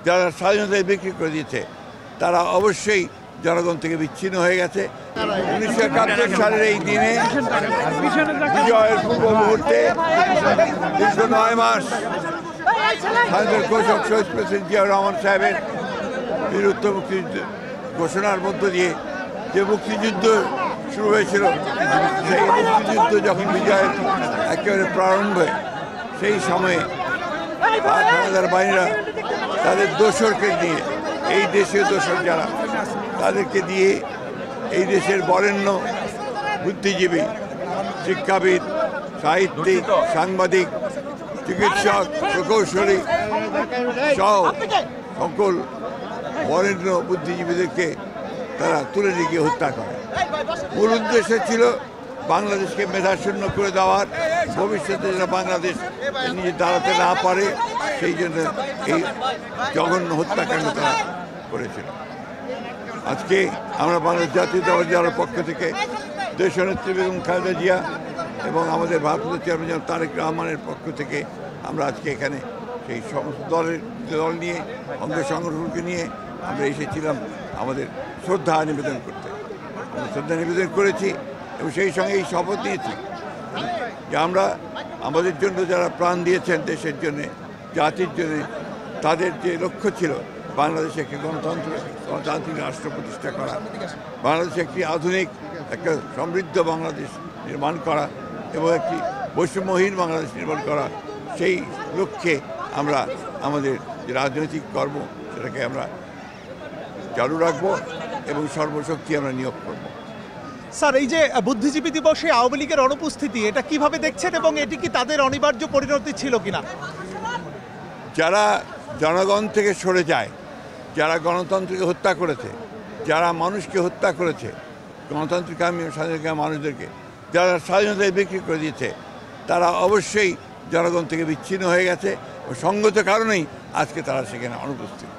যারা স্বাধীনতায় বিক্রি করে দিয়েছে তারা অবশ্যই জনগণ থেকে বিচ্ছিন্ন হয়ে গেছে। 1971 সালের এই দিনে বিজয়ের পূর্ব মুহূর্তে দীর্ঘ 9 মাস স্বাধীনতার ঘোষক শহীদ প্রেসিডেন্ট জিয়াউর রহমান সাহেবের বীরত্ব মুক্তিযুদ্ধ ঘোষণার মধ্য দিয়ে যে মুক্তিযুদ্ধ শুরু হয়েছিল, সেই মুক্তিযুদ্ধ যখন বিজয়ের একেবারে প্রারম্ভে সেই সময়ে হানাদার বাহিনীরা তাদের দোসরকে নিয়ে, এই দেশের দোসর যারা, তাদেরকে দিয়ে এই দেশের বরেণ্য বুদ্ধিজীবী, শিক্ষাবিদ, সাহিত্যিক, সাংবাদিক, চিকিৎসক, প্রকৌশলী সহ সকল বরেণ্য বুদ্ধিজীবীদেরকে তারা তুলে নিয়ে গিয়ে হত্যা করে। মূল উদ্দেশ্য ছিল বাংলাদেশকে মেধাশূন্য করে দেওয়ার, ভবিষ্যতে যেন বাংলাদেশ নিজে দাঁড়াতে না পারে সেই জন্য এই জঘন্য হত্যাকাণ্ড তারা করেছিল। আজকে আমরা বাংলাদেশ জাতীয়তাবাদী দলের পক্ষ থেকে দেশনেত্রী বেগম খালেদা জিয়া এবং আমাদের ভারপ্রাপ্ত চেয়ারম্যান তারেক রহমানের পক্ষ থেকে আমরা আজকে এখানে সেই সমস্ত দল নিয়ে, অঙ্গ সংগঠনকে নিয়ে আমরা এসেছিলাম আমাদের শ্রদ্ধা নিবেদন করতে। আমরা শ্রদ্ধা নিবেদন করেছি এবং সেই সঙ্গে এই শপথ নিয়েছি যে আমরা আমাদের জন্য যারা প্রাণ দিয়েছেন দেশের জন্যে, জাতির জন্যে, তাদের যে লক্ষ্য ছিল বাংলাদেশে একটি গণতান্ত্রিক রাষ্ট্র প্রতিষ্ঠা করা, বাংলাদেশে একটি আধুনিক, একটা সমৃদ্ধ বাংলাদেশ নির্মাণ করা এবং একটি বৈষম্যহীন বাংলাদেশ নির্মাণ করা, সেই লক্ষ্যে আমরা আমাদের যে রাজনৈতিক কর্ম সেটাকে আমরা চালু রাখবো এবং সর্বশক্তি আমরা নিয়োগ করব। স্যার, এই যে বুদ্ধিজীবী দিবসে আওয়ামী লীগের অনুপস্থিতি, এটা কিভাবে দেখছেন এবং এটি কি তাদের অনিবার্য পরিণতি ছিল কিনা? যারা জনগণ থেকে সরে যায়, যারা গণতন্ত্রকে হত্যা করেছে, যারা মানুষকে হত্যা করেছে, গণতান্ত্রিকামী স্বাধীনতাকামী মানুষদেরকে যারা স্বাধীনতায় বিক্রি করে দিয়েছে, তারা অবশ্যই জনগণ থেকে বিচ্ছিন্ন হয়ে গেছে ও সঙ্গত কারণেই আজকে তারা সেখানে অনুপস্থিত।